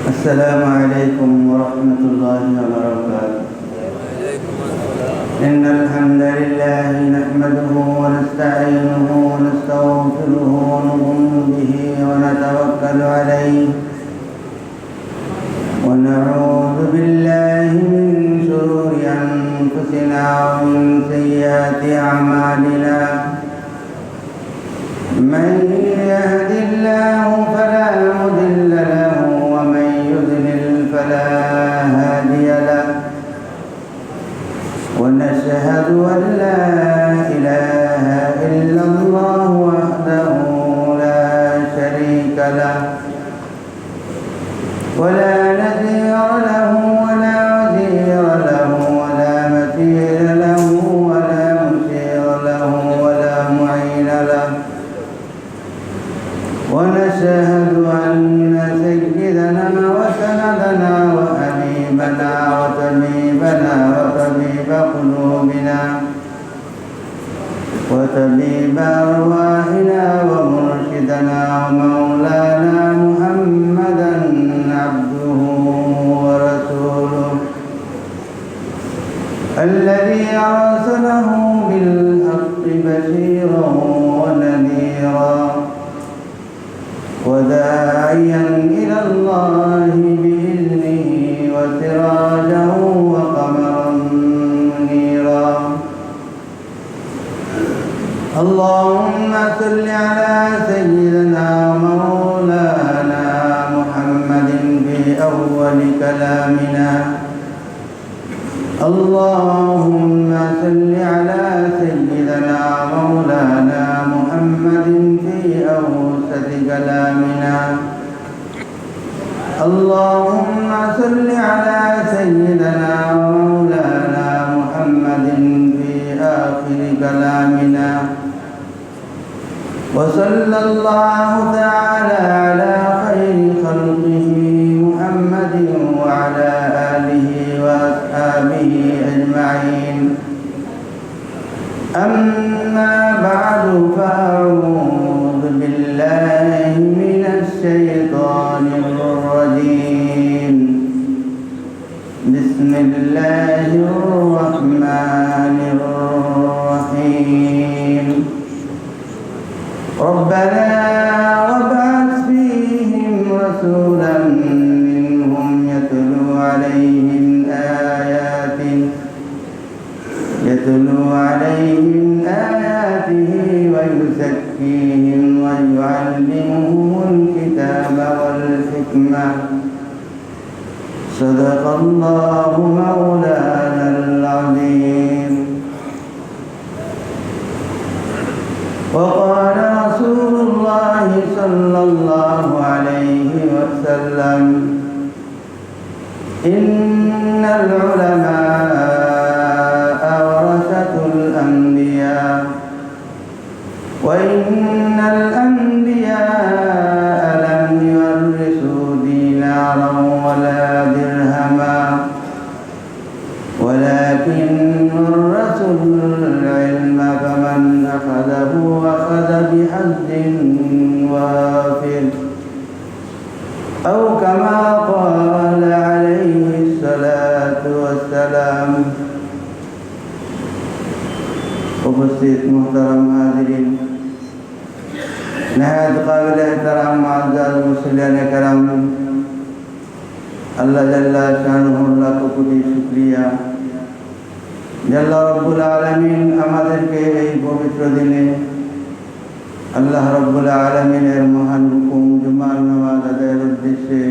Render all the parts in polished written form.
السلام عليكم ورحمة الله وبركاته. إن الحمد لله نحمده ونستعينه ونستغفره ونؤمن به ونتوكل عليه ونعوذ بالله من شرور أنفسنا ومن سيئات أعمالنا. من يهد الله فلا مضل له ومن يضلل فلا هادي له. ونشهد أن لا إله إلا الله وحده لا شريك له ولا نذير له ولا وزير له ولا مثيل له ولا مشير له ولا معين له. ونشهد أن سيدنا وسندنا وحبيبنا وطبيب قلوبنا وطبيب أرواحنا ومرشدنا ومولانا محمدا عبده ورسوله الذي أرسله بالحق بشيرا ونذيرا وداعيا إلى الله بإذنه وسراجا وقمرا منيرا. اللهم صل على سيدنا ومولانا محمد في أول كلامنا. اللهم صل على سيدنا مولانا محمد في أوسط كلامنا. اللهم صل على سيدنا مولانا محمد في آخر كلامنا. وصلى الله تعالى على خير خلقه محمد وعلى آله وأصحابه أجمعين. أما بعد فأعوذ بالله من الشيطان الرجيم. بسم الله الرحمن الرحيم. ربنا وابعث فيهم رسولا منهم يتلو عليهم آياته ويزكيهم ويعلمهم الكتاب والحكمة. صدق الله مولانا العظيم. وقال رسول الله صلى الله عليه وسلم: إن العلماء ورثة الأنبياء وإن الأنبياء لم يورثوا دينارا ولا درهما ولكن ورثوا العلم فمن أخذه أخذ بحظ وافر أو كما قال عليه الصلاة والسلام. उपस्थित मुहतरम हाज़िरीन, नहायत काबिल एहतराम मुअज़्ज़ज़ मुसल्लियान करम, अल्लाह जल्ला शानुहु लाखो कोटी शुक्रिया। जल्ला रब्बुल आलमीन আমাদেরকে এই পবিত্র দিনে আল্লাহ রব্বুল আলামিনের মহান হুকুম জুমার নামাজ আদায়ের উদ্দেশ্যে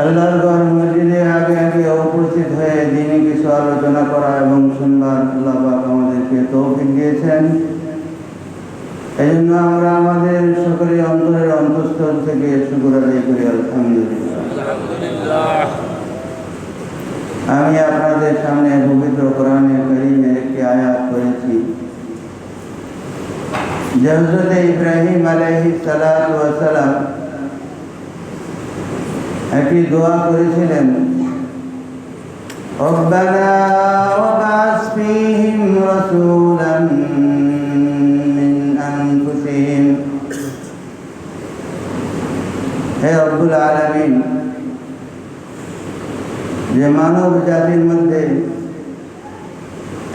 আল্লাহর ঘর মসজিদে আগে আগে উপস্থিত হয়ে দিনে কিছু আলোচনা করা এবং শুনবার আল্লাহ পাক আমাদেরকে তৌফিক দিয়েছেন। এই জন্য আমরা আমাদের সকলে অন্তরের অন্তঃস্থল থেকে শুকর আদায় করি আলহামদুলিল্লাহ। আমি আপনাদের সামনে পবিত্র কোরআনে কারীমের একটি আয়াত পড়েছি। হযরত ইব্রাহিম আলাইহিস সালাতু ওয়াস সালাম একটি দোয়া করেছিলেন, রব্বানা ওয়াবআস ফীহিম রাসূলান মিন আনফুসিহিম হে রব্বুল আলামিন, যে মানব জাতির মধ্যে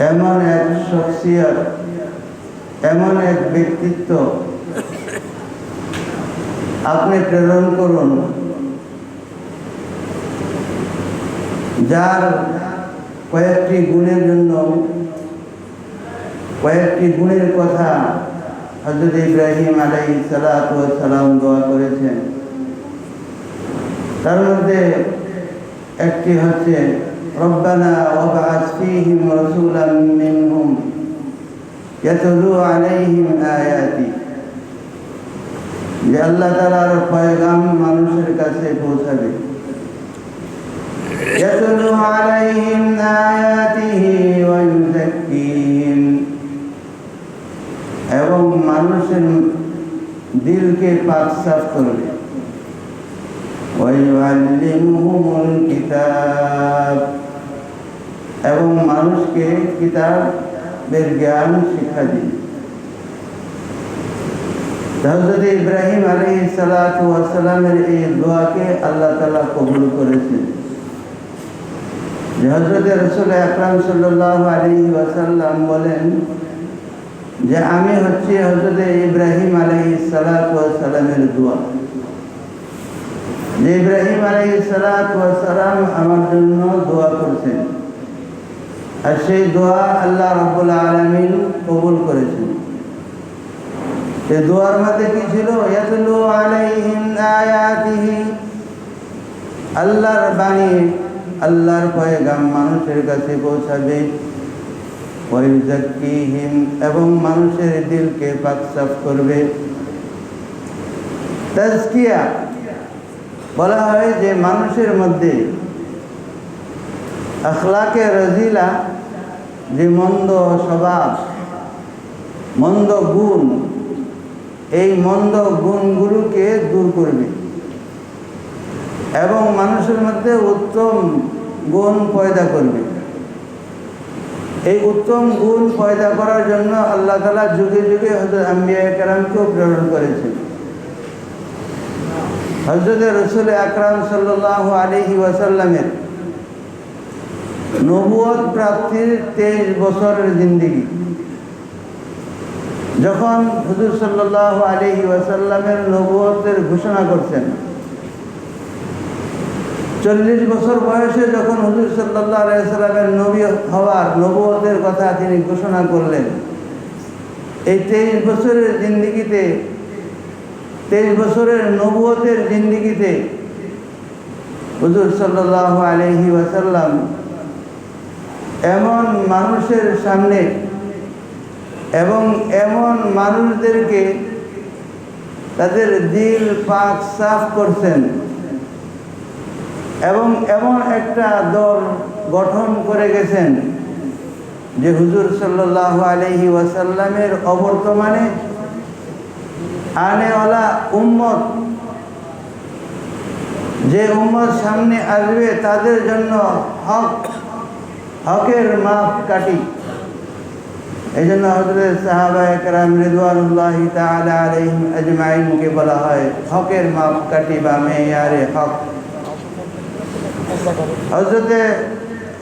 এমন এক শখসিয়ত, এমন এক ব্যক্তিত্ব আপনি প্রেরণ করুন, যার কয়েকটি গুণের জন্য কয়েকটি গুণের কথা হযরত ইব্রাহিম আলাইহিস সালাতু ওয়াস সালাম দোয়া করেছেন। তার মধ্যে একটি হচ্ছে রব্বানা ওয়াবআস ফীহিম রাসূলাম মিনহুম ইয়াতলু আলাইহিম আয়াতি, যে আল্লাহ তাআলার পয়গাম মানুষের কাছে পৌঁছাবে। ইয়াতলু আলাইহিম আয়াতিহি ওয়া ইউযাক্কিহিম, এবং মানুষের দিলকে পাক সাফ করবে। ওয়া ইউআল্লিমুহুমুল কিতাব, এবং মানুষকে কিতাবের জ্ঞান শিক্ষা দিবে। হযরত ইব্রাহিম আলাইহিস সালাতু ওয়াস সালামের এই দোয়াকে আল্লাহ তাআলা কবুল করেছেন। যে হযরত রাসূল আকরাম সাল্লাল্লাহু আলাইহি ওয়াসাল্লাম বলেন যে আমি হচ্ছে হযরত ইব্রাহিম আলাইহিস সালাতু ওয়াস সালামের দোয়া। যে ইব্রাহিম আলাইহিস সালাতু ওয়াস সালাম আমার জন্য দোয়া করছেন, আর সেই দোয়া আল্লাহ রাব্বুল আলামিন কবুল করেছেন। এই দোয়ার মধ্যে কি ছিল? ইয়াতলু আলাইহিম আয়াতিহি, আল্লাহর বাণী, আল্লাহর পয়গাম মানুষের কাছে পৌঁছাবে। ওয়া ইউযাক্কিহিম, এবং মানুষের দিলকে পাক সাফ করবে। তাজকিয়া বলা হয় যে মানুষের মধ্যে আখলাকে রাজিলা, যে মন্দ স্বভাব, মন্দ গুণ, এই মন্দ গুণগুলোকে দূর করবে এবং মানুষের মধ্যে উত্তম গুণ পয়দা করবে। এই উত্তম গুণ পয়দা করার জন্য আল্লাহ তাআলা যুগে যুগে হযরত আম্বিয়া কেরামকেও প্রেরণ করেছেন। হযরত রাসূল আকরাম সাল্লাল্লাহু আলাইহি ওয়াসাল্লামের নবুয়ত প্রাপ্তির 23 বছরের জিন্দেগি, যখন হুজুর সাল্লাল্লাহু আলাইহি ওয়াসাল্লামের নবুয়তের ঘোষণা করছেন, 40 বছর বয়সে যখন হুজুর সাল্লাল্লাহু আলাইহি ওয়াসাল্লামের নবী হওয়ার নবুয়তের কথা তিনি ঘোষণা করলেন, এই 23 বছরের জিন্দেগিতে, 23 বছরের নবুয়তের জিন্দেগিতে হুজুর সাল্লাল্লাহু আলাইহি ওয়াসাল্লাম এমন মানুষের সামনে এবং এমন মানুষদেরকে তাদের দিল পাক সাফ করছেন এবং এমন একটা দল গঠন করে গেছেন যে হুজুর সাল্লাল্লাহু আলাইহি ওয়াসাল্লামের অবর্তমানে আনেওয়ালা উম্মত, যে উম্মত সামনে আসবে তাদের জন্য হকের মাপকাঠি। এই জন্য হযরত সাহাবায়ে কেরাম রিদওয়ানুল্লাহি তাআলা আলাইহিম আজমাইনকে বলা হয় হকের মাপকাঠি বা মেয়ারে হক। হযরত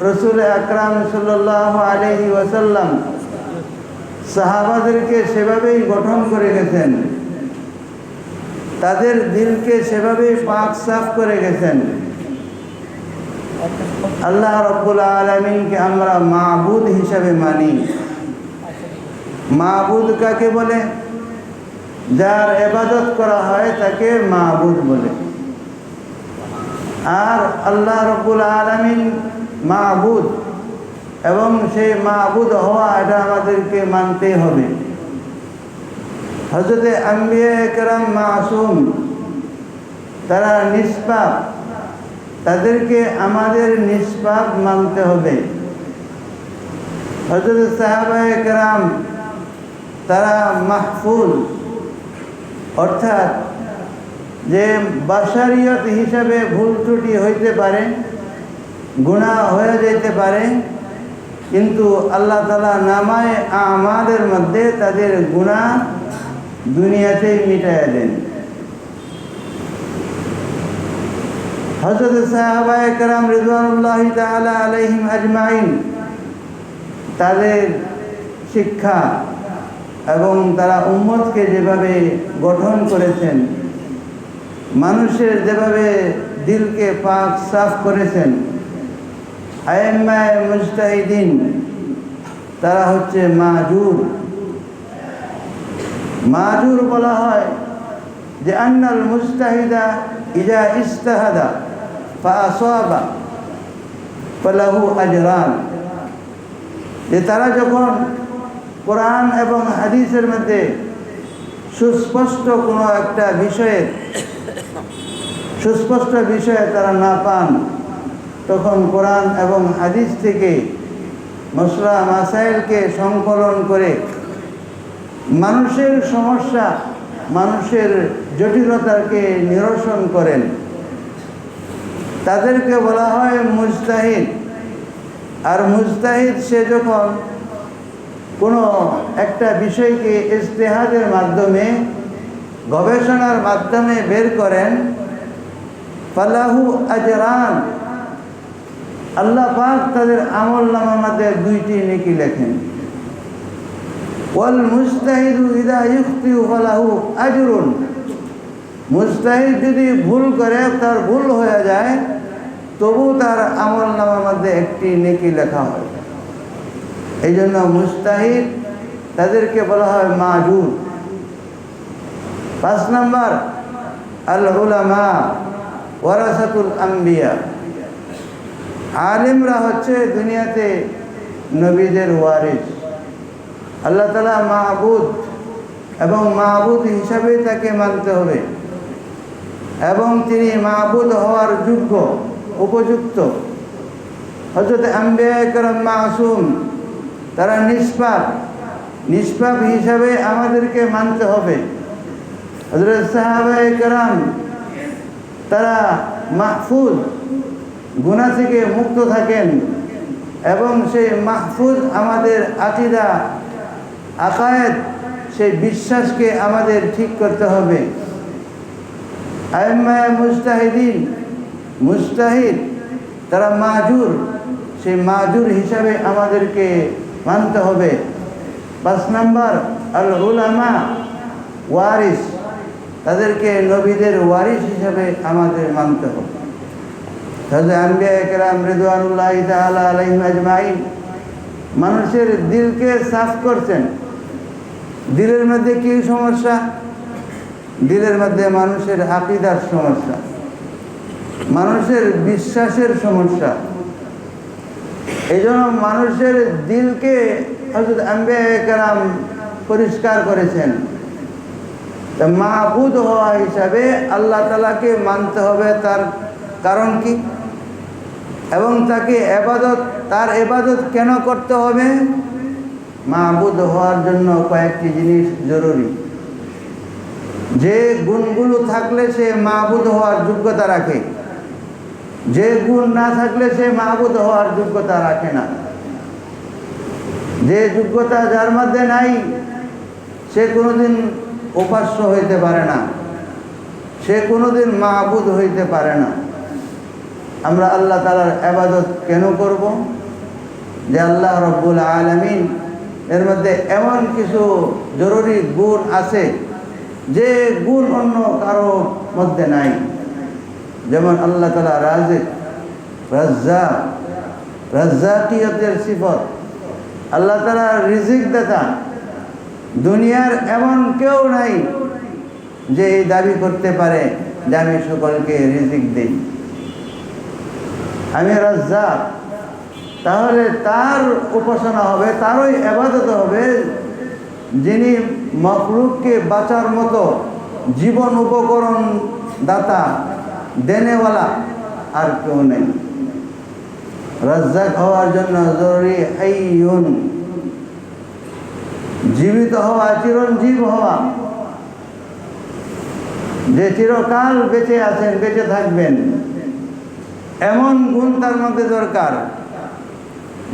রাসূল আকরাম সাল্লাল্লাহু আলাইহি ওয়াসাল্লাম সাহাবাদেরকে সেভাবেই গঠন করে গেছেন, তাদের দিলকে সেভাবেই পাক সাফ করে গেছেন। আল্লাহ রাব্বুল আলামিনকে আমরা মাবুদ হিসাবে মানি। মাবুদ কাকে বলে? যার ইবাদত করা হয় তাকে মাবুদ বলে। আর আল্লাহ রাব্বুল আলামিন মাবুদ, এবং সেই মাবুদ হওয়া এটা আমাদেরকে মানতে হবে। হযরত আম্বিয়া কেরাম মাসুম, তারা নিষ্পাপ, তাদেরকে আমাদের নিষ্পাপ মানতে হবে। হযরত সাহাবায়ে কেরাম তারা মাহফুজ, অর্থাৎ যে বাশারিয়ত হিসাবে ভুল ত্রুটি হইতে পারে, গুনাহ হয়ে যেতে পারে, কিন্তু আল্লাহ তাআলা নামায়ে আমাদের মধ্যে তাদের গুনাহ দুনিয়াতেই মিটাইয়া দেন। হযরত সাহাবায়ে কেরাম রিদওয়ানুল্লাহি তাআলা আলাইহিম আজমাইন তাদের শিক্ষা এবং তারা উম্মতকে যেভাবে গঠন করেছেন, মানুষের যেভাবে দিলকে পাক সাফ করেছেন, আইম্মায়ে মুজতাহিদিন তারা হচ্ছে মাজুর। মাজুর বলা হয় যে আন্নাল মুজতাহিদা ইজা ইজতাহাদা ফাআসাবা ফালাহু আজরান, যে তারা যখন কোরআন এবং হাদিসের মধ্যে সুস্পষ্ট কোনো একটা বিষয়ে তারা না পান, তখন কোরআন এবং হাদিস থেকে মসলা মাসাইলকে সংকলন করে মানুষের সমস্যা, মানুষের জটিলতাকে নিরসন করেন। তাদেরকে বলা হয় মুজতাহিদ। আর মুজতাহিদ সে যখন কোনো একটা বিষয়কে ইজতিহাদের মাধ্যমে, গবেষণার মাধ্যমে বের করেন, ফালাহু আজরান, আল্লাহ পাক তাদের আমলনামার মধ্যে 2টি নেকি লেখেন। ওয়াল মুজতাহিদু ইযা ইখতিউ ফালাহু আজরুন, মুজতাহিদ যদি ভুল করে, তার ভুল হয়ে যায়, তবু তার আমলনামার মধ্যে 1টি নেকি লেখা হয়। এই জন্য মুজতাহিদ তাদেরকে বলা হয় মাজুর। 5 নম্বর, আল উলামা ওয়ারাসাতুল আম্বিয়া, আলিমরা হচ্ছে দুনিয়াতে নবীদের ওয়ারিস। আল্লাহ তাআলা মাহবুদ এবং মাহবুদ হিসাবে তাকে মানতে হবে, এবং তিনি মাহবুদ হওয়ার যোগ্য, উপযুক্ত। হযরত আম্বিয়ায়ে কেরাম মাসুম, তারা নিষ্পাপ হিসাবে আমাদেরকে মানতে হবে। হযরত সাহাবায়ে কেরাম তারা মাহফুজ, গুনাহ থেকে মুক্ত থাকেন, এবং সেই মাহফুজ আমাদের আকীদা, আকায়েদ, সেই বিশ্বাসকে আমাদের ঠিক করতে হবে। আইম্মায়ে মুজতাহিদিন, মুজতাহিদ তারা মাজুর, সেই মাজুর হিসাবে আমাদেরকে মানতে হবে। 5 নম্বর, আল উলামা ওয়ারিস, তাদেরকে নবীদের ওয়ারিস হিসাবে আমাদের মানতে হবে। হযরত আম্বিয়ায়ে কেরাম রিদওয়ানুল্লাহি তাআলা আলাইহিম আজমাইন মানুষের দিলকে সাফ করছেন। দিলের মধ্যে কি সমস্যা? দিলের মধ্যে মানুষের আকীদার সমস্যা, মানুষের বিশ্বাসের সমস্যা। এই জন্য মানুষের দিলকে হযরত আম্বিয়ায়ে কেরাম পরিষ্কার করেছেন। মাহবুদ হওয়া হিসাবে আল্লাহ তাআলাকে মানতে হবে। তার কারণ কি? এবং তাকে তার ইবাদত কেন করতে হবে? মাহবুদ হওয়ার জন্য কয়েকটি জিনিস জরুরি। যে গুণগুলো থাকলে সে মাহবুদ হওয়ার যোগ্যতা রাখে, যে গুণ না থাকলে সে মাহবুদ হওয়ার যোগ্যতা রাখে না। যে যোগ্যতা যার মধ্যে নাই, সে কোনোদিন উপাস্য হইতে পারে না, সে কোনোদিন মাহবুদ হইতে পারে না। আমরা আল্লাহ তাআলার ইবাদত কেন করব? যে আল্লাহ রাব্বুল আলামিন এর মধ্যে এমন কিছু জরুরি গুণ আছে যে গুণ অন্য কারো মধ্যে নাই। যেমন আল্লাহ তাআলা রাজিক, রাজ্জাক, রাজ্জাকিয়তের সিফত। আল্লাহ তাআলা রিজিক দাতা। দুনিয়ার এমন কেউ নাই যে এই দাবি করতে পারে যে আমি সকলকে রিজিক দেই, আমি রাজ্জাক। তাহলে তার উপাসনা হবে, তারই ইবাদত হবে, যিনি মাখলুককে বাঁচার মতো জীবন উপকরণ দাতা, দেনেওয়ালা আর কেউ নেই। রাজ্জাক হওয়ার জন্য জরুরি হাইয়ুন, জীবিত হওয়া, চিরঞ্জীব হওয়া, যে চিরকাল বেঁচে আছেন, বেঁচে থাকবেন, এমন গুণ তার মধ্যে দরকার।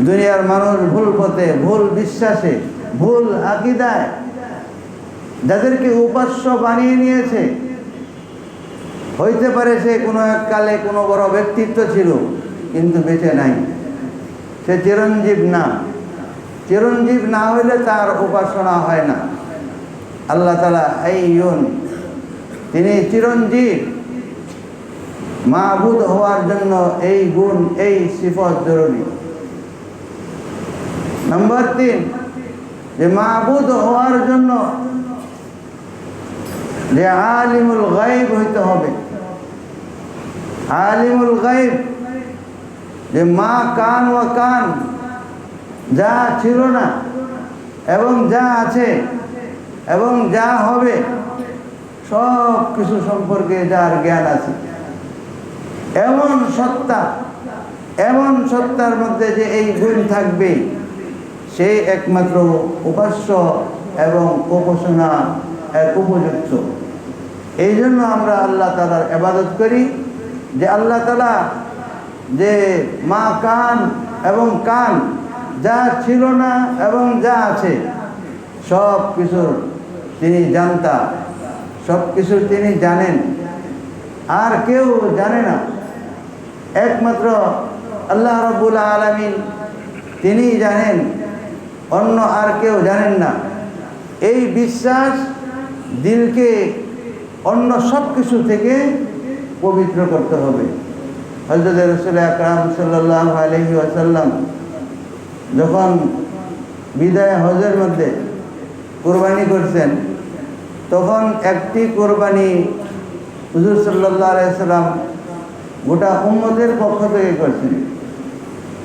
দুনিয়ার মানুষ ভুল পথে, ভুল বিশ্বাসে, ভুল আকীদায় যাদেরকে উপাস্য বানিয়ে নিয়েছে, হইতে পারে সে কোনো এক কালে কোনো বড় ব্যক্তিত্ব ছিল, কিন্তু বেঁচে নাই, সে চিরঞ্জীব না। চিরঞ্জীব না হইলে তার উপাসনা হয় না। আল্লাহ তাআলা হাইয়ুন, তিনি চিরঞ্জীব। মাবুদ হওয়ার জন্য এই গুণ, এই সিফত জরুরি। নম্বর 3, যে মাবুদ হওয়ার জন্য যে আলিমুল গায়ব হইতে হবে। আলিমুল গায়ব, যে মা কান ওয়া কান, যা ছিল না এবং যা আছে এবং যা হবে, সব কিছু সম্পর্কে যার জ্ঞান আছে, এমন সত্তা, এমন সত্তার মধ্যে যে এই গুণ থাকবে, সেই একমাত্র উপাস্য এবং উপাসনা এক উপযুক্ত। এই জন্য আমরা আল্লাহ তাআলার ইবাদত করি, যে আল্লাহ তাআলা যে মা কান এবং কান, যা ছিল না এবং যা আছে, সব কিছুর তিনি জানতা, সব কিছু তিনি জানেন, আর কেউ জানে না, একমাত্র আল্লাহ রাব্বুল আলামিন তিনি জানেন, অন্য আর কেউ জানেন না। এই বিশ্বাস দিলকে অন্য সব কিছু থেকে পবিত্র করতে হবে। হযরত রাসূল আকরাম সাল্লাল্লাহু আলাইহি ওয়াসাল্লাম যখন বিদায় হজের মধ্যে কুরবানি করছেন, তখন একটি কুরবানি হুজুর সাল্লাল্লাহু আলাইহি ওয়াসাল্লাম গোটা উম্মতের পক্ষ থেকে করছেন,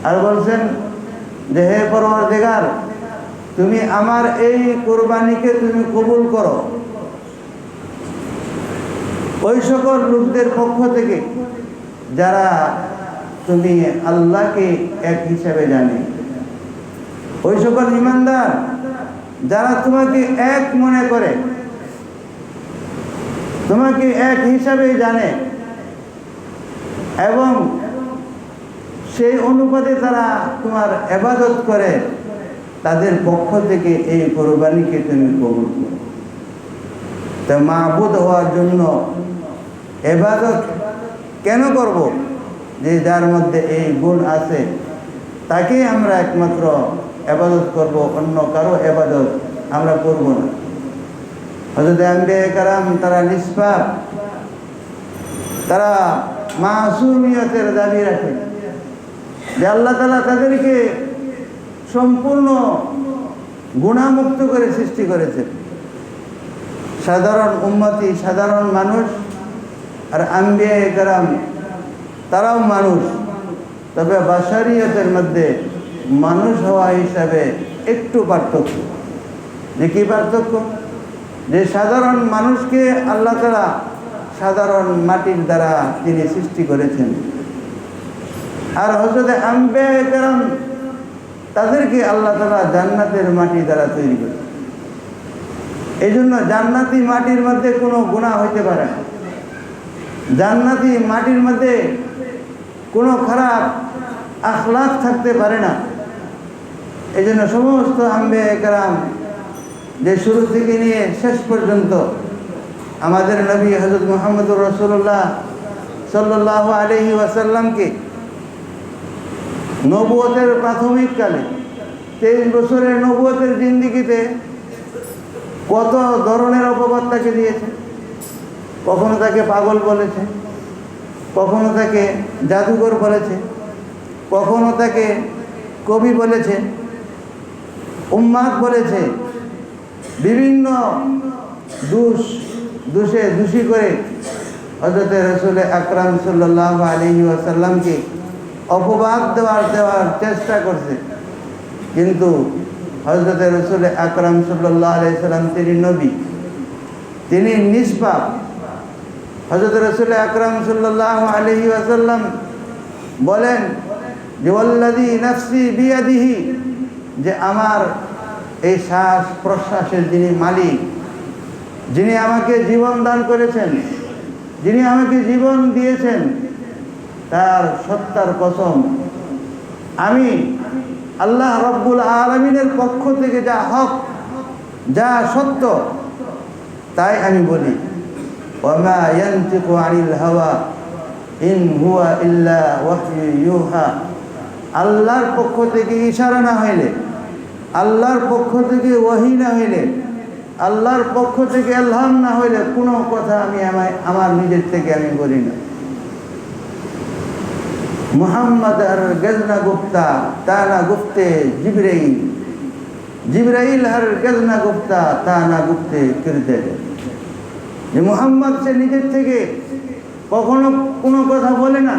আর বলছেন যে হে পরওয়ারদিগার, তুমি আমার এই কুরবানিকে তুমি কবুল করো ওই সকল লোকদের পক্ষ থেকে যারা তুমি আল্লাহকে এক হিসাবে জানে, ওই সকল ঈমানদার যারা তোমাকে এক মনে করে, তোমাকে এক হিসাবে জানে, এবং সেই অনুপাতে তারা তোমার ইবাদত করে, তাদের পক্ষ থেকে এই কুরবানিকে তুমি কবুল করো। তা মাবুদ হওয়ার জন্য ইবাদত কেন করব? যে যার মধ্যে এই গুণ আছে, তাকেই আমরা একমাত্র ইবাদত করব, অন্য কারো ইবাদত আমরা করব না। হযরত আম্বিয়া কেরাম তারা নিষ্পাপ, তারা মাসুমিয়তের দাবি রাখে, যে আল্লাহ তাআলা তাদেরকে সম্পূর্ণ গুনাহমুক্ত করে সৃষ্টি করেছেন। সাধারণ উম্মতি, সাধারণ মানুষ, আর আম্বিয়া কেরাম তারাও মানুষ, তবে বাশারিয়তের মধ্যে মানুষ হওয়া হিসাবে একটু পার্থক্য। যে কি পার্থক্য? যে সাধারণ মানুষকে আল্লাহ তাআলা সাধারণ মাটির দ্বারা তিনি সৃষ্টি করেছেন, আর হযরত আম্বিয়া কেরাম তাদেরকে আল্লাহ তাআলা জান্নাতের মাটি দ্বারা তৈরি করেছেন। এই জন্য জান্নাতি মাটির মধ্যে কোনো গুনাহ হইতে পারে না, জান্নাতি মাটির মধ্যে কোনো খারাপ আখলাক থাকতে পারে না। এই জন্য সমস্ত আম্বিয়া কেরাম, যে শুরু থেকে নিয়ে শেষ পর্যন্ত আমাদের নবী হযরত মুহাম্মদুর রাসূলুল্লাহ সাল্লাল্লাহু আলাইহি ওয়াসাল্লামকে নবুয়তের প্রাথমিক কালে 23 বছরের নবুয়তের জিন্দেগিতে কত ধরনের অপবাদ তাকে দিয়েছে। কখনো তাকে পাগল বলেছে, কখনো তাকে জাদুকর বলেছে, কখনো তাকে কবি বলেছে, উম্মাদ বলেছে, বিভিন্ন দোষে দোষী করে হযরত রাসূল আকরাম সাল্লাল্লাহু আলাইহি ওয়াসাল্লামকে অপবাদ দেওয়ার চেষ্টা করছে। কিন্তু হযরত রাসূল আকরাম সাল্লাল্লাহু আলাইহি ওয়াসাল্লাম তিনি নবী, তিনি নিষ্পাপ। হযরত রাসূল আকরাম সাল্লাল্লাহু আলাইহি ওয়াসাল্লাম বলেন যে ওয়াল্লাযী নাফসি বিয়াদিহি, যে আমার এই শ্বাস প্রশ্বাসের যিনি মালিক, যিনি আমাকে জীবন দান করেছেন, যিনি আমাকে জীবন দিয়েছেন, তার সত্তার কসম, আমি আল্লাহ রাব্বুল আলামিনের পক্ষ থেকে যা হক, যা সত্য, তাই আমি বলি। ওয়ামা ইয়ানতিকু আনিল হাওয়া ইন হুয়া ইল্লা ওয়াহয়ু ইউহা। আল্লাহর পক্ষ থেকে ইশারা না হইলে, আল্লাহর পক্ষ থেকে ওয়াহি না হইলে, আল্লাহর পক্ষ থেকে ইলহাম না হইলে কোনো কথা আমি আমার নিজের থেকে আমি বলি না। মুহাম্মদ আর গজনা গুপ্তা তানা গুপ্তে জিবরাইল, জিবরাইল আর গজনা গুপ্তা তানা গুপ্তে কিরতে। যে মুহাম্মদ সে নিজের থেকে কখনো কোনো কথা বলে না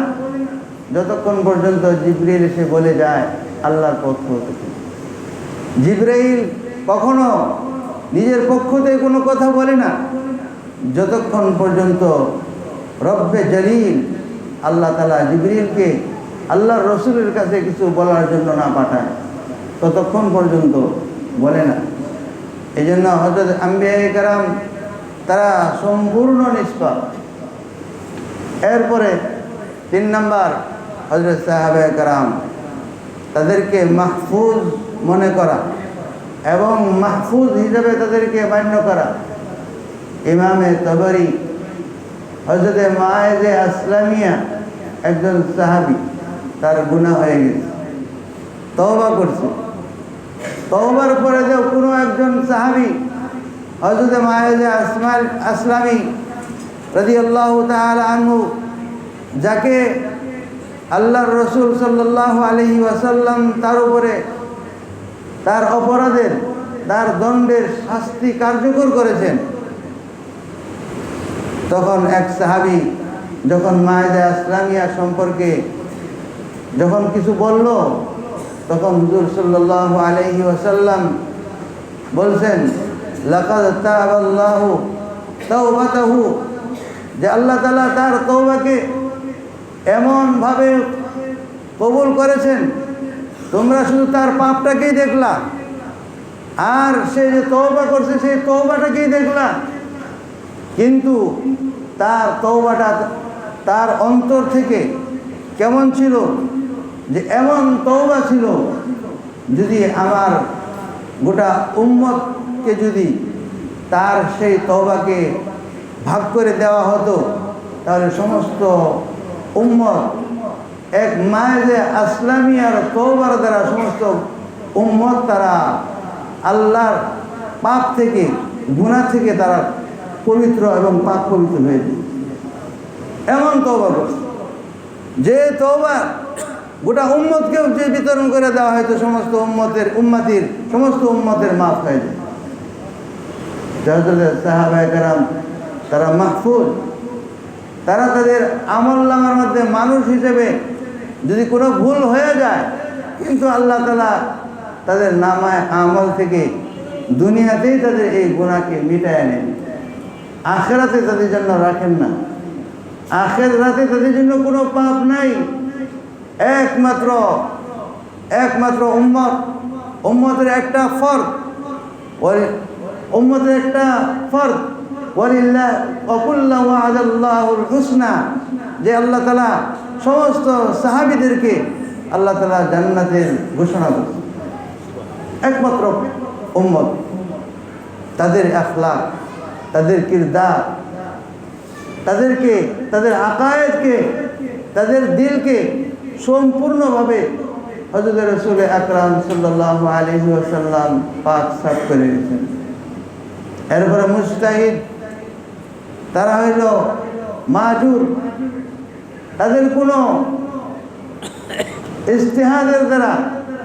যতক্ষণ পর্যন্ত জিবরাইল এসে বলে যায় আল্লাহর পক্ষ থেকে। জিবরাইল কখনো নিজের পক্ষ থেকে কোনো কথা বলে না যতক্ষণ পর্যন্ত রব্বে জলিল আল্লাহ তাআলা জিবরাইলকে আল্লাহর রসুলের কাছে কিছু বলার জন্য না পাঠায়, ততক্ষণ পর্যন্ত বলে না। এই জন্য হযরত আম্বিয়া কেরাম তারা সম্পূর্ণ নিষ্পাপ। এরপরে 3 নম্বর হযরত সাহাবায়ে কেরাম, তাদেরকে মাহফুজ মনে করা এবং মাহফুজ হিসেবে তাদেরকে মান্য করা। ইমামে তবরি হযরত মায়েজে আসলামিয়া একজন সাহাবী, তার গুনাহ হয়ে গেছে, তওবা করছে। তওবার পরে যে কোনো একজন সাহাবী হযরত মায়েজে আসলামী রাদিয়াল্লাহু তাআলা আনহু, যাকে আল্লাহর রসুল সাল্লাল্লাহু আলাইহি ওয়াসাল্লাম তার উপরে তার অপরাধের, তার দণ্ডের শাস্তি কার্যকর করেছেন, তখন এক সাহাবী যখন মায়েজে আসলামিয়া সম্পর্কে যখন কিছু বলল, তখন হুজুর সাল্লাল্লাহু আলাইহি ওয়াসাল্লাম বলছেন লাকাদ তাবাল্লাহু তাওবাতাহু, যে আল্লাহ তাআলা তার তওবাকে এমনভাবে কবুল করেছেন, তোমরা শুধু তার পাপটাকেই দেখলা আর সে যে তওবা করছে সেই তওবাটাকেই দেখলা, কিন্তু তার তওবাটা তার অন্তর থেকে কেমন ছিল, যে এমন তওবা ছিল যদি আমার গোটা উম্মতকে যদি তার সেই তওবাকে ভাগ করে দেওয়া হতো, তাহলে সমস্ত উম্মত এক মায়েজে আসলামিয়ার তওবার দ্বারা সমস্ত উম্মত তারা আল্লাহর পাপ থেকে, গুনাহ থেকে তারা পবিত্র এবং পাপ পবিত্র হয়ে যায়। এমন তওবা করছে যে তওবা গোটা উম্মতকেও যে বিতরণ করে দেওয়া হয়তো সমস্ত উম্মতির সমস্ত উম্মতের মাফ হয়ে যায়। সাহাবায়ে কেরাম তারা মাহফুজ, তারা তাদের আমলনামার মধ্যে মানুষ হিসেবে যদি কোনো ভুল হয়ে যায়, কিন্তু আল্লাহ তাআলা তাদের নামায় আমল থেকে দুনিয়াতেই তাদের এই গুনাহকে মিটায় নেন, আখিরাতে তাদের জন্য রাখেন না। আখিরাতে তাদের জন্য কোনো পাপ নাই। একমাত্র উম্মতের একটা ফরজ, উম্মতের একটা ফরজ ওয়ালিল্লাহ ওয়াকুল্লা ওয়াদাল্লাহুল হুসনা, যে আল্লাহ তাআলা সমস্ত সাহাবীদেরকে আল্লাহ তাআলা জান্নাতের ঘোষণা করেছেন। একমাত্র উম্মত তাদের আখলাক, তাদের কিরদার, তাদেরকে, তাদের আকায়েদকে, তাদের দিলকে সম্পূর্ণভাবে হযরত রাসূল আকরাম সাল্লাল্লাহু আলাইহি ওয়াসাল্লাম পাক সাফ করে দিয়েছেন। এরপরে মুজতাহিদ, তারা হইল মাজুর, তাদের কোনো ইজতিহাদের দ্বারা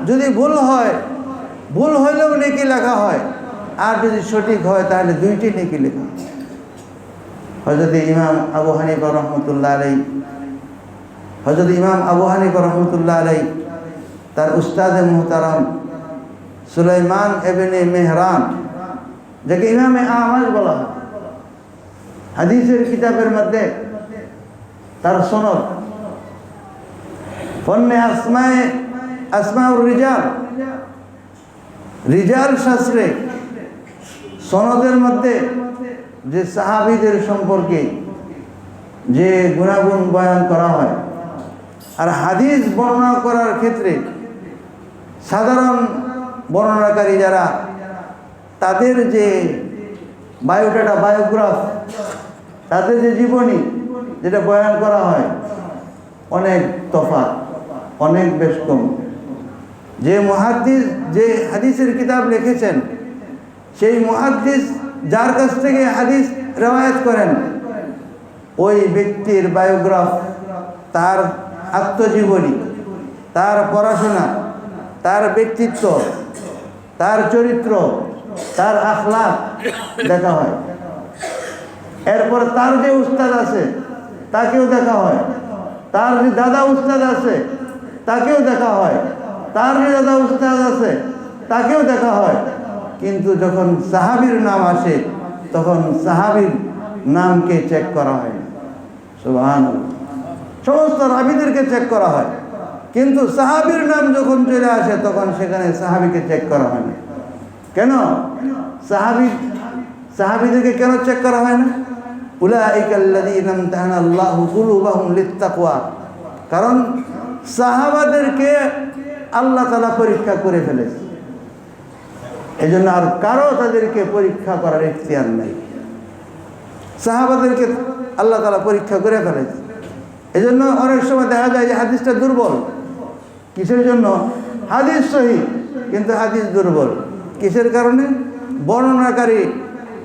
যদি ভুল হয়, ভুল হইলেও নেকি লেখা হয়, আর যদি সঠিক হয় তাহলে 2টি নেকি লেখা। হযরত ইমাম আবু হানিফা রহমতুল্লাহ আলাইহি, হযরত ইমাম আবু হানিফা রহমতুল্লাহ আলাইহি তার উস্তাদে মুহতারাম সুলাইমান ইবনে মেহরান, যাকে ইমামে আহমদ বলা হয়, হাদিসের কিতাবের মধ্যে তার সনদ ফন্নে আসমাউর রিজাল, রিজাল শাস্ত্রে সনদের মধ্যে যে সাহাবীদের সম্পর্কে যে গুণাগুণ বয়ান করা হয়, আর হাদিস বর্ণনা করার ক্ষেত্রে সাধারণ বর্ণনাকারী যারা, তাদের যে বায়োগ্রাফ তাদের যে জীবনী যেটা বয়ান করা হয় অনেক তফাৎ, অনেক বেশ কম। যে মুহাদ্দিস যে হাদিসের কিতাব লিখেছেন, সেই মুহাদ্দিস যার কাছ থেকে হাদিস রেওয়ায়াত করেন, ওই ব্যক্তির বায়োগ্রাফ, তার আত্মজীবনী, তার পড়াশোনা, তার ব্যক্তিত্ব, তার চরিত্র, তার আখলাক দেখা হয়। এরপর তার যে উস্তাদ আছে তাকেও দেখা হয়, তার যে দাদা উস্তাদ আছে তাকেও দেখা হয়, তার যে দাদা উস্তাদ আছে তাকেও দেখা হয়। কিন্তু যখন সাহাবীর নাম আসে তখন সাহাবীর নামকে চেক করা হয় না। সুবহানাল্লাহ। সমস্ত রাবীদেরকে চেক করা হয়, কিন্তু সাহাবীর নাম যখন চলে আসে তখন সেখানে সাহাবীকে চেক করা হয় না। কেন? সাহাবীদেরকে কেন চেক করা হয় না? উলাইকাল্লাযীনা ইমতাহানা আল্লাহু কুলুবাহুম লিত্তাকওয়া। কারণ সাহাবাদেরকে আল্লাহ তাআলা পরীক্ষা করে ফেলেছে, এজন্য আর কারো তাদেরকে পরীক্ষা করার ইখতিয়ার নাই। সাহাবাদেরকে আল্লাহ তাআলা পরীক্ষা করে ফেলেছে। এজন্য অনেক সময় দেখা যায় যে হাদিসটা দুর্বল। কিসের জন্য? হাদিস সহিহ কিন্তু হাদিস দুর্বল। কিসের কারণে? বর্ণনাকারী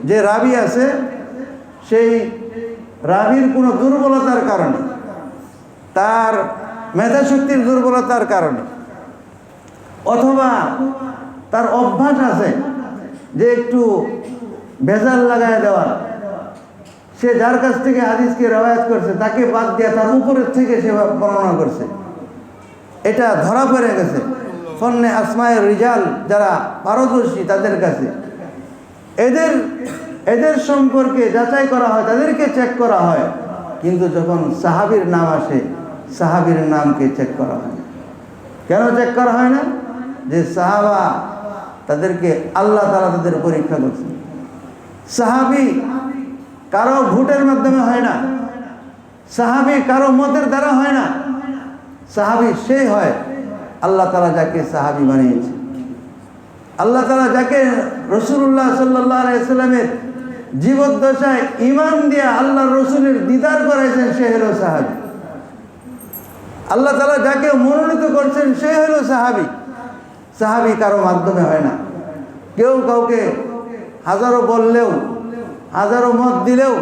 যে রাবী আছে সেই রাবীর কোনো দুর্বলতার কারণে, তার মেধাশক্তির দুর্বলতার কারণে, অথবা তার অভ্যাস আছে যে একটু ভেজাল লাগায় দেওয়ার। সে যার কাছ থেকে হাদিসকে রেওয়ায়াত করছে তাকে বাদ দিয়ে তার উপরের থেকে সে বর্ণনা করছে, এটা ধরা পড়ে গেছে ফন্নে আসমায়ে রিজাল যারা পারদর্শী তাদের কাছে। এদের সম্পর্কে যাচাই করা হয়, তাদেরকে চেক করা হয়। কিন্তু যখন সাহাবীর নাম আসে সাহাবীর নামকে চেক করা হয় না। কেন চেক করা হয় না? যে সাহাবা তাদেরকে আল্লাহ তাআলা তাদের পরীক্ষা করছে। সাহাবী কারো ভোটের মাধ্যমে হয় না, সাহাবী কারো মতের দ্বারা হয় না। সাহাবী সেই হয় আল্লাহ তাআলা যাকে সাহাবী বানিয়েছে, আল্লাহ তাআলা যাকে রাসূলুল্লাহ সাল্লাল্লাহু আলাইহি ওয়াসাল্লামের জীবদ্দশায় ঈমান দিয়ে আল্লাহ রসুলের দিদার করাইছেন, সে হলো সাহাবী। আল্লাহ তাআলা যাকে মনোনীত করছেন সে হলো সাহাবী। সাহাবী কারো মাধ্যমে হয় না। কেউ কাউকে হাজারো বললেও, হাজারো মত দিলেও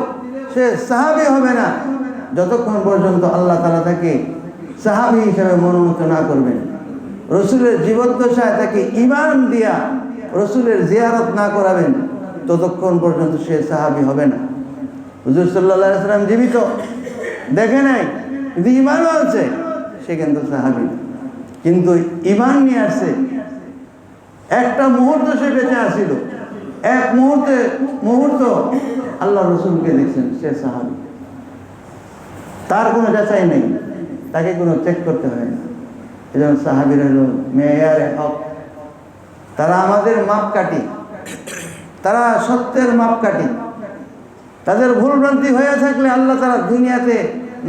সে সাহাবী হবে না যতক্ষণ পর্যন্ত আল্লাহ তাআলা তাকে সাহাবী হিসেবে মনোনীত না করবেন, রসুলের জীবদ্দশায় তাকে ঈমান দিয়া রসুলের জিয়ারত না করাবেন, ততক্ষণ পর্যন্ত সে সাহাবী হবে না। হুজুর সাল্লাল্লাহু আলাইহি ওয়াসাল্লাম জীবিত, দেখে নাই, কিন্তু ঈমানও আছে, সে কিন্তু সাহাবী। কিন্তু ঈমান নিয়ে আসছে, একটা মুহূর্ত সে বেঁচে আসিল, এক মুহূর্ত আল্লাহ রসুলকে দেখছেন, সে সাহাবী। তার কোনো যাচাই নেই, তাকে কোনো চেক করতে হয় না। এজন্য সাহাবীরা হলো মেয়ারে হক, তারা আমাদের মাপকাঠি, তারা সত্যের মাপকাঠি। তাদের ভুলভ্রান্তি হয়ে থাকলে আল্লাহ তাআলা দুনিয়াতে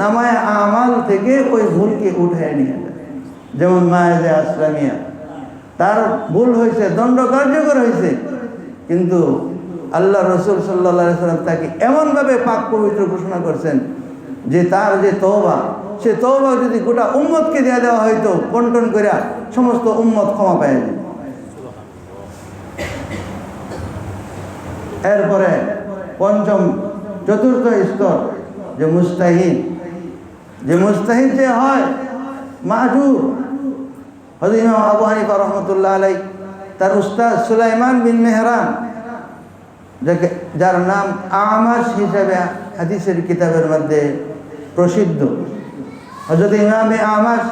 নামায়ে আমাল থেকে ওই ভুলকে উঠায় নিয়ে যায়। যেমন মায়েজে আসলামিয়া, তার ভুল হয়েছে, দণ্ড কার্যকর হয়েছে, কিন্তু আল্লাহ রসুল সাল্লাল্লাহু আলাইহি ওয়াসাল্লাম তাকে এমনভাবে পাক পবিত্র ঘোষণা করছেন যে তার যে তওবা, সে তওবা যদি গোটা উম্মতকে দিয়ে দেওয়া হয়তো বন্টন করে, সমস্ত উম্মত ক্ষমা পেয়ে যায়। এরপরে পঞ্চম চতুর্থ স্তর যে মুস্তাহিদ, যে হয় মাহজুর। হযরত ইমাম আবু হানিফা রাহমাতুল্লাহ আলাইহি তার উস্তাদ সুলাইমান বিন মেহরান, যার নাম আমাশ হিসেবে হাদিসের কিতাবের মধ্যে প্রসিদ্ধ, হযরত ইমামে আমাশ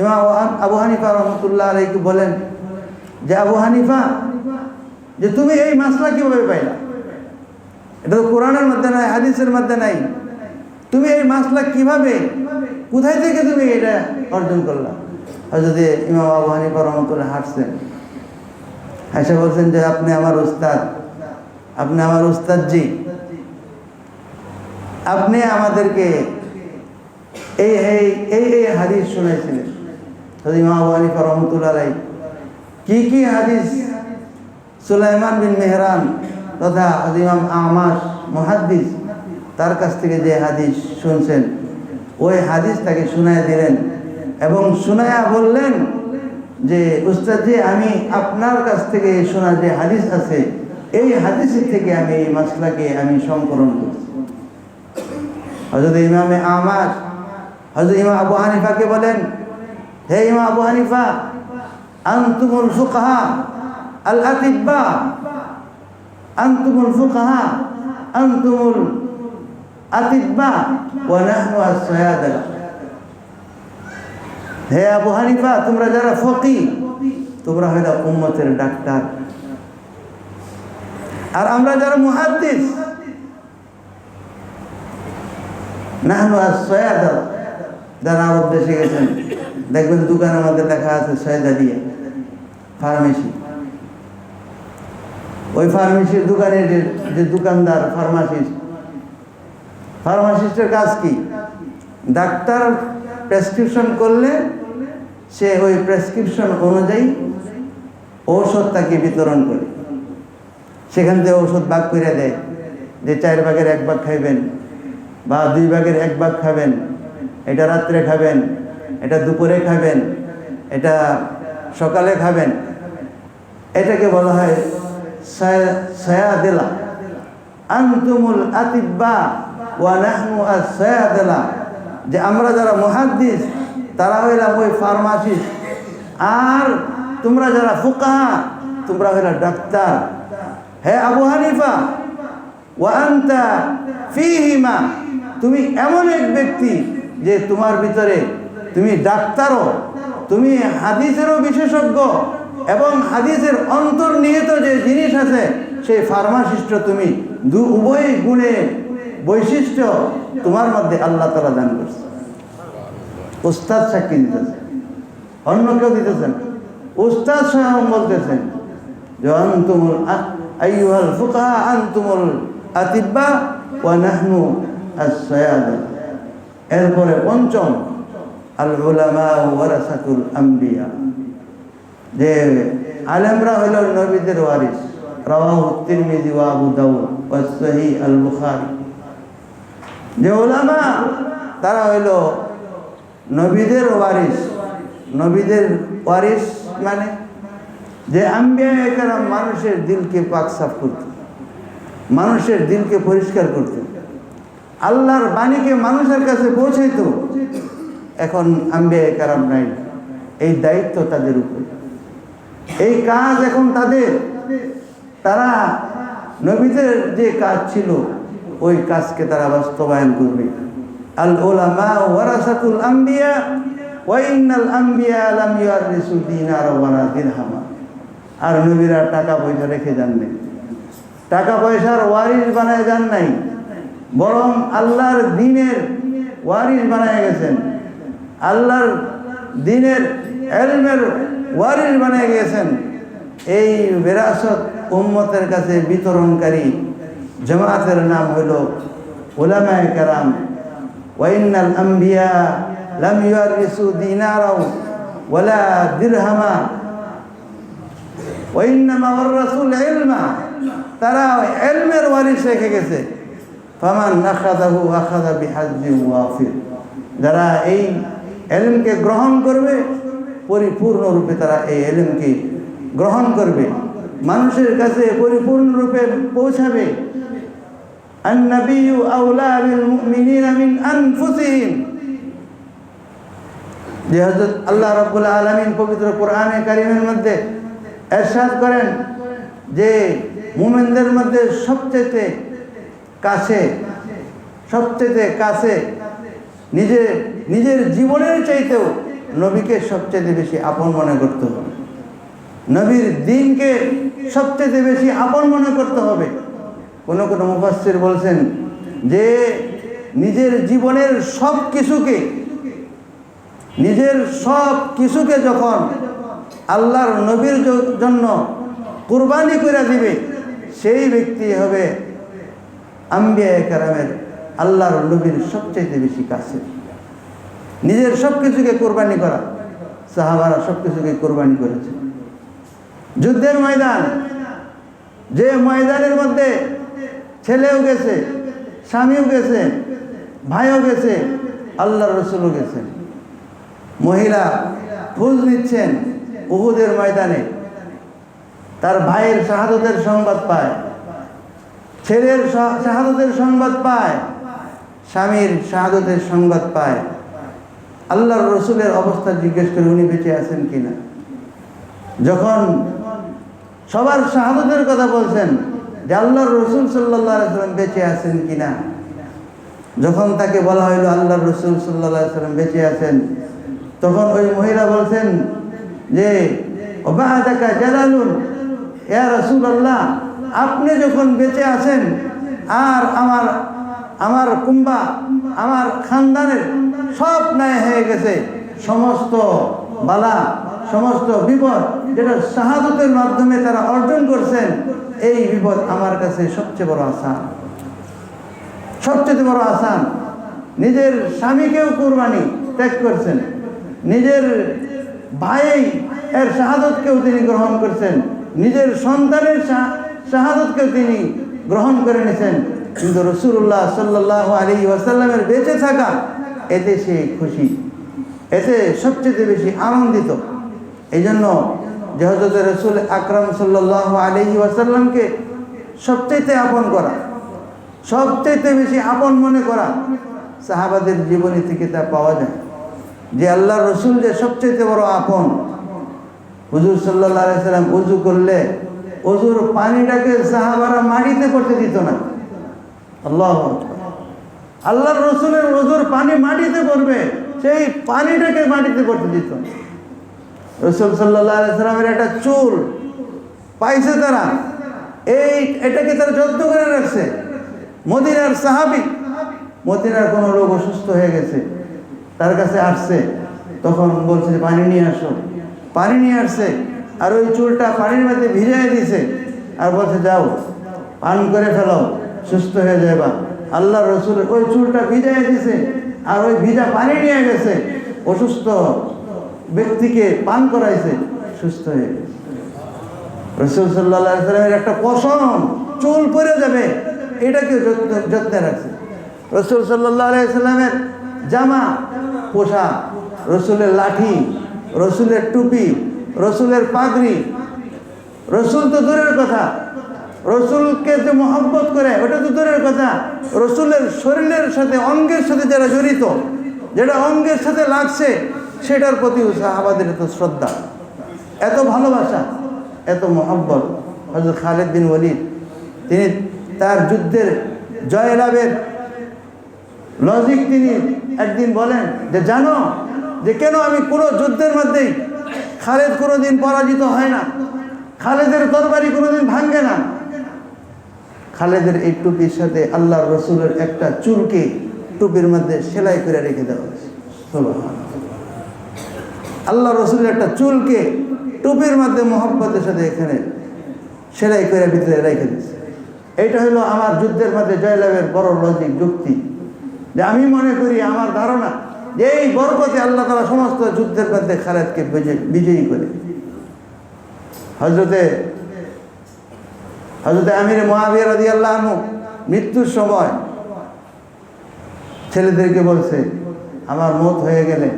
ইমাম আবু হানিফা রাহমাতুল্লাহ আলাইহি বলেন যে আবু হানিফা, যে তুমি এই মাসলা কিভাবে পাইলা? এটা তো কোরআনের মধ্যে নাই, হাদিসের মধ্যে নাই। তুমি এই মাসলা কিভাবে, কোথায় থেকে তুমি এটা অর্জন করলা? হযরত ইমাম আবু হানিফা রাহমাতুল্লাহ হাসছেন, হাসে বলছেন যে আপনি আমার উস্তাদ, আপনি আমার উস্তাদ জি, আপনি আমাদেরকে এই এই এই এই হাদিস শোনাইছিলেন। হযরত ইমাম আবু হানিফা রাহমাতুল্লাহ আলাইহি কি হাদিস সুলাইমান বিন মেহরান তথা ইমাম আমাশ মুহাদ্দিস তার কাছ থেকে যে হাদিস শুনছেন ওই হাদিস তাকে শোনায় দিলেন এবং শোনায়া বললেন যে উস্তাদ জি, আমি আপনার কাছ থেকে শোনা যে হাদিস আছে এই হাদিসের থেকে আমি এই মাসলাকে আমি সংকলন করছি। হযরত ইমামে আহমদ হযরত ইমাম আবু হানিফাকে বলেন, হে ইমাম আবু হানিফা, আনতুমুল ফুকাহা আল আতিব্বা, আনতুমুল ফুকাহা আনতুমুল আতিব্বা ওয়া নাহনু আস-সায়াদা। হে আবু হানিফা, তোমরা যারা ফকিহ তোমরা হলো উম্মতের ডাক্তার, আর আমরা যারা মুহাদ্দিস নাহনু আস-সায়াদা। যারা আরব দেশে গেছেন দেখবেন দোকানের মধ্যে লেখা আছে সয়দা দিয়ে ফার্মেসি। ওই ফার্মেসির দোকানের যে দোকানদার ফার্মাসিস্টের কাজ কি? ডাক্তার প্রেসক্রিপশন করলে সে ওই প্রেসক্রিপশন অনুযায়ী ঔষধ তাকে বিতরণ করে, সেখান থেকে ঔষধ ভাগ করে দেয় যে 4 ভাগের 1 ভাগ খাইবেন বা 2 ভাগের 1 ভাগ খাবেন, এটা রাত্রে খাবেন, এটা দুপুরে খাবেন, এটা সকালে খাবেন। এটাকে বলা হয় সায়াদেলা। আনতুমুল আতিব্বা ওয়া নাহনু আস-সায়াদেলা। যে আমরা যারা মুহাদ্দিস তারা হইলাম ওই ফার্মাসিস্ট, আর তোমরা যারা ফুকাহা তোমরা হইলা ডাক্তার। হে আবু হানিফা, ওয়া আনতা ফীহিমা, তুমি এমন এক ব্যক্তি যে তোমার ভিতরে তুমি ডাক্তারও, তুমি হাদিসেরও বিশেষজ্ঞ এবং হাদিসের অন্তর্নিহিত যে জিনিস আছে সেই ফার্মাসিস্ট তুমি, উভয় গুণে বৈশিষ্ট্য তোমার মধ্যে আল্লাহ তাআলা দান করছে। উস্তাদ সাক্ষী দিতেছেন, অন্য কেউ দিতেছেন, উস্তাদ স্বয়ং বলতেছেন যে আনতুমুল আইয়ুহাল ফুকাহা আনতুমুল আতিব্বা ওয়া নাহনু আস-সায়াদা। এরপরে পঞ্চম, আল উলামা ওয়ারাসাতুল আম্বিয়া, যে আলেমরা হইল নবীদের ওয়ারিস। রাওয়াহু তিরমিজি ওয়া আবু দাউদ ওয়া সহিহ আল বুখারী। যে উলামা তারা হইল নবীদের ওয়ারিস। নবীদের ওয়ারিস মানে যে আম্বিয়া কেরাম মানুষের দিলকে পাক সাফ করত, মানুষের দিলকে পরিষ্কার করত, আল্লাহর বাণীকে মানুষের কাছে পৌঁছাইত। এখন আম্বিয়া কেরাম নাই, এই দায়িত্ব তাদের উপর, এই কাজ এখন তাদের। তারা নবীদের যে কাজ ছিল ওই কাজকে তারা বাস্তবায়ন করবে। আল উলামা ওয়ারাসাতুল আম্বিয়া ওয়া ইন্নাল আম্বিয়া লাম ইউরিসু দিনারা ওয়ালা দিরহামা। আর নবীরা টাকা পয়সা রেখে যান নাই, টাকা পয়সার ওয়ারিস বানায় যান নাই, বরং আল্লাহর দ্বীনের ওয়ারিস বানায় গেছেন, আল্লাহর দ্বীনের ইলমের ওয়ারিস বানায় গেছেন। এই বিরাসত উম্মতের কাছে বিতরণকারী জামাতের নাম হইল উলামায়ে কেরাম। ওয়া ইন্নাল আম্বিয়া লাম ইউরিসু দিনারা ওয়ালা দিরহামা ওয়া ইন্নামা ওয়ারাসুল ইলমা। তারা ইলমের ওয়ারিস রেখে গেছে। ফামান আখাযাহু আখাযা বিহাজ্জিন ওয়াফির। যারা এই ইলমকে গ্রহণ করবে পরিপূর্ণরূপে তারা এই ইলমকে গ্রহণ করবে, মানুষের কাছে পরিপূর্ণরূপে পৌঁছাবে। আন-নাবিয়্যু আওলা বিল মুমিনিনা মিন আনফুসিহিম। যে হযরত আল্লাহ রাব্বুল আলামিন পবিত্র কোরআনে কারীমের মধ্যে ইরশাদ করেন যে মুমিনদের মধ্যে সবচেয়ে কাছে নিজের জীবনের চাইতেও নবীকে সবচেয়ে বেশি আপন মনে করতে হবে, নবীর দ্বীনকে সবচেয়ে বেশি আপন মনে করতে হবে। কোনো মুফাসসির বলছেন যে নিজের জীবনের সব কিছুকে যখন আল্লাহর নবীর জন্য কুরবানি করে দিবে সেই ব্যক্তি হবে আম্বিয়া কেরামের আল্লাহর নবীর সবচেয়ে বেশি কাছে। নিজের সব কিছুকে কোরবানি করা, সাহাবারা সব কিছুকে কোরবানি করেছে। যুদ্ধের ময়দান, যে ময়দানের মধ্যে ছেলেও গেছে, স্বামীও গেছে, ভাইও গেছে, আল্লাহর রসুলও গেছেন। মহিলা খোঁজ নিচ্ছেন উহুদের ময়দানে, তার ভাইয়ের শাহাদতের সংবাদ পায়, ছেলের শাহাদতের সংবাদ পায়, স্বামীর শাহাদতের সংবাদ পায়। আল্লাহর রসুলের অবস্থা জিজ্ঞেস করে উনি বেঁচে আছেন কিনা। যখন সবার শাহাদতের কথা বলছেন যে আল্লাহর রসুল সাল্লাল্লাহু আলাইহি সাল্লাম বেঁচে আছেন কিনা, যখন তাকে বলা হইল আল্লাহর রসুল সাল্লাল্লাহু আলাইহি সাল্লাম বেঁচে আছেন, তখন ওই মহিলা বলছেন যে ওবাদাকা জালালুন, ইয়া রাসূলুল্লাহ, আপনি যখন বেঁচে আছেন আর আমার কুম্বা, আমার খানদানের সব ন্যায় হয়ে গেছে, সমস্ত বালা, সমস্ত বিপদ যেটা শাহাদতের মাধ্যমে তারা অর্জন করছেন, এই বিপদ আমার কাছে সবচেয়ে বড় আসান, সবচেয়ে বড় আসান। নিজের স্বামীকেও কুরবানি ত্যাগ করছেন, নিজের ভাই এর শাহাদতকেও তিনি গ্রহণ করছেন, নিজের সন্তানের শাহাদতকেও তিনি গ্রহণ করে নিয়েছেন, কিন্তু রাসূলুল্লাহ সাল্লাল্লাহু আলাইহি ওয়াসাল্লামের বেঁচে থাকা, এতে সে খুশি, এতে সবচেয়ে বেশি আনন্দিত। এই জন্য যে হযরত রাসূল আকরাম সাল্লাল্লাহু আলাইহি ওয়াসাল্লামকে সবচেয়ে আপন করা, সবচেয়ে বেশি আপন মনে করা, সাহাবাদের জীবনী থেকে তা পাওয়া যায় যে আল্লাহর রসুল যে সবচেয়ে বড় আপন। হুজুর সাল্লাল্লাহু আলাইহি সাল্লাম ওযু করলে ওযুর পানিটাকে সাহাবারা মাটিতে পড়তে দিত না। আল্লাহু আকবার। আল্লাহর রসুলের ওযুর পানি মাটিতে পড়বে, সেই পানিটাকে মাটিতে পড়তে দিত। রাসূল সাল্লাল্লাহু আলাইহি সাল্লামের একটা চুল পাইছে তারা, এটাকে তারা যত্ন করে রাখছে। মদিনার সাহাবী, মদিনার কোনো লোক অসুস্থ হয়ে গেছে, তার কাছে আসছে, তখন বলছে যে পানি নিয়ে আসো। পানি নিয়ে আসছে, আর ওই চুলটা পানির মধ্যে ভিজাই দিছে, আর বলছে যাও পান করে ফেলো, সুস্থ হয়ে যাবা। আল্লাহ রসুলের ওই চুলটা ভিজাই দিছে, আর ওই ভিজা পানি নিয়ে গেছে, অসুস্থ ব্যক্তিকে পান করাইছে, সুস্থ হয়ে গেছে। রাসূল সাল্লাল্লাহু আলাইহি সাল্লামের একটা পশম চুল পড়ে যাবে, এটাকে যত্নে রাখছে। রাসূল সাল্লাল্লাহু আলাইহি সাল্লামের জামা, পোশাক, রসুলের লাঠি, রসুলের টুপি, রসুলের পাগড়ি, রসুল তো দূরের কথা, রসুলকে যে মহব্বত করে ওটা তো দূরের কথা, রসুলের শরীরের সাথে, অঙ্গের সাথে যারা জড়িত, যেটা অঙ্গের সাথে লাগছে, সেটার প্রতি সাহাবাদের এত শ্রদ্ধা, এত ভালোবাসা, এত মহব্বত। হযরত খালিদ বিন ওয়ালিদ তিনি তার যুদ্ধের জয়লাভের লজিক তিনি একদিন বলেন যে জানো যে কেন আমি কোনো যুদ্ধের মধ্যেই খালেদ কোনোদিন পরাজিত হয় না, খালেদের তরবারি কোনোদিন ভাঙে না। খালেদের এই টুপির সাথে আল্লাহর রসুলের একটা চুলকে টুপির মধ্যে সেলাই করে রেখে দেওয়া হয়েছে। আল্লাহ রসুলের একটা চুলকে টুপির মধ্যে মহব্বতের সাথে এখানে সেলাই করে ভিতরে রেখে দিয়েছে। এইটা হলো আমার যুদ্ধের মধ্যে জয়লাভের বড় লজিক, যুক্তি। যে আমি মনে করি, আমার ধারণা যে এই বরকতে আল্লাহ তাআলা সমস্ত যুদ্ধের মধ্যে খালেদকে বিজয়ী করে। হযরতে আমির মুআবিয়া রাদিয়াল্লাহু আনহু মৃত্যুর সময় ছেলেদেরকে বলছে, আমার মওত হয়ে গেলে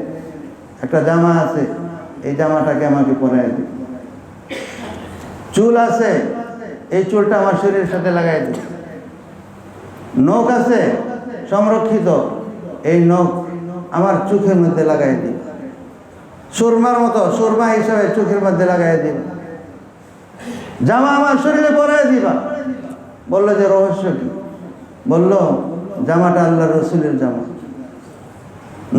একটা জামা আছে, এই জামাটাকে আমাকে পরায় দিন। চুল আছে, এই চুলটা আমার শরীরের সাথে লাগাই দিন। নখ আছে সংরক্ষিত, এই নখ আমার চোখের মধ্যে লাগাই দিন। সুরমার মতো সুরমা হিসাবে চোখের মধ্যে লাগাই দিন। জামা আমার শরীরে পরাই দিবা। বললো যে রহস্য কি? বললো জামাটা আল্লাহর রসুলের জামা,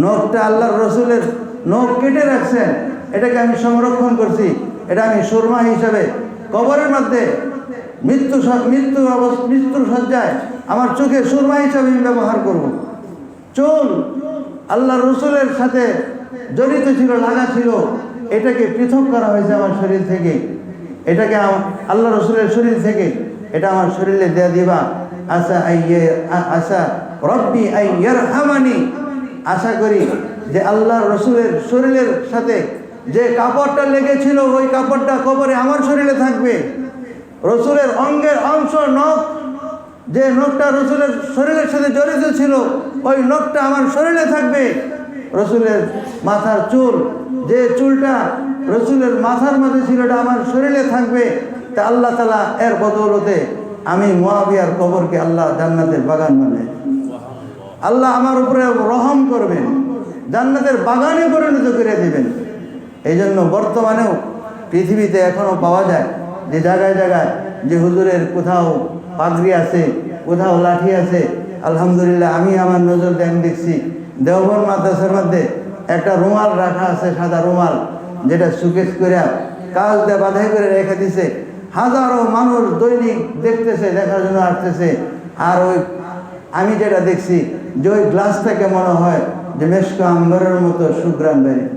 নখটা আল্লাহর রসুলের নখ কেটে রাখছেন, এটাকে আমি সংরক্ষণ করছি, এটা আমি সুরমা হিসাবে কবরের মধ্যে মৃত্যুর সজ্জায় আমার চোখে সুরমা হিসাবে আমি ব্যবহার করব। চুল আল্লাহর রসুলের সাথে জড়িত ছিল, লাগা ছিল, এটাকে পৃথক করা হয়েছে আমার শরীর থেকে, এটাকে আল্লাহ রসুলের শরীর থেকে এটা আমার শরীরে দেয়া দিবা। আশা রব্বি আইয়ারহামানি, আশা করি যে আল্লাহ রসুলের শরীরের সাথে যে কাপড়টা লেগেছিল ওই কাপড়টা কবরে আমার শরীরে থাকবে। রসুলের অঙ্গের অংশ, নখ যে নখটা রসুলের শরীরের সাথে জড়িত ছিল ওই নখটা আমার শরীরে থাকবে। রসুলের মাথার চুল, যে চুলটা রসুলের মাথার মধ্যে ছিল এটা আমার শরীরে থাকবে। তা আল্লাহ তাআলা এর বদৌলতে আমি মুআবিয়ার কবরকে আল্লাহ জান্নাতের বাগান বানাই, আল্লাহ আমার উপরে রহম করবেন, জান্নাতের বাগানে পরিণত করে দেবেন। এই জন্য বর্তমানেও পৃথিবীতে এখনও পাওয়া যায় যে জায়গায় জায়গায় যে হুজুরের কোথাও পাগড়ি আছে, কোথাও লাঠি আছে। আলহামদুলিল্লাহ আমি আমার নজর দেখছি দেওবন্দ মাদ্রাসার মধ্যে একটা রুমাল রাখা আছে, সাদা রুমাল, যেটা সুকেশ করে কাজ দিয়ে বাধাই করে রেখে দিছে। হাজারো মানুষ দৈনিক দেখতেছে, দেখার জন্য আসতেছে। আর ওই আমি যেটা দেখছি যে ওই গ্লাসটাকে মনে হয় যে মেশক আম্বরের মতো সুঘ্রাণ বেরিয়ে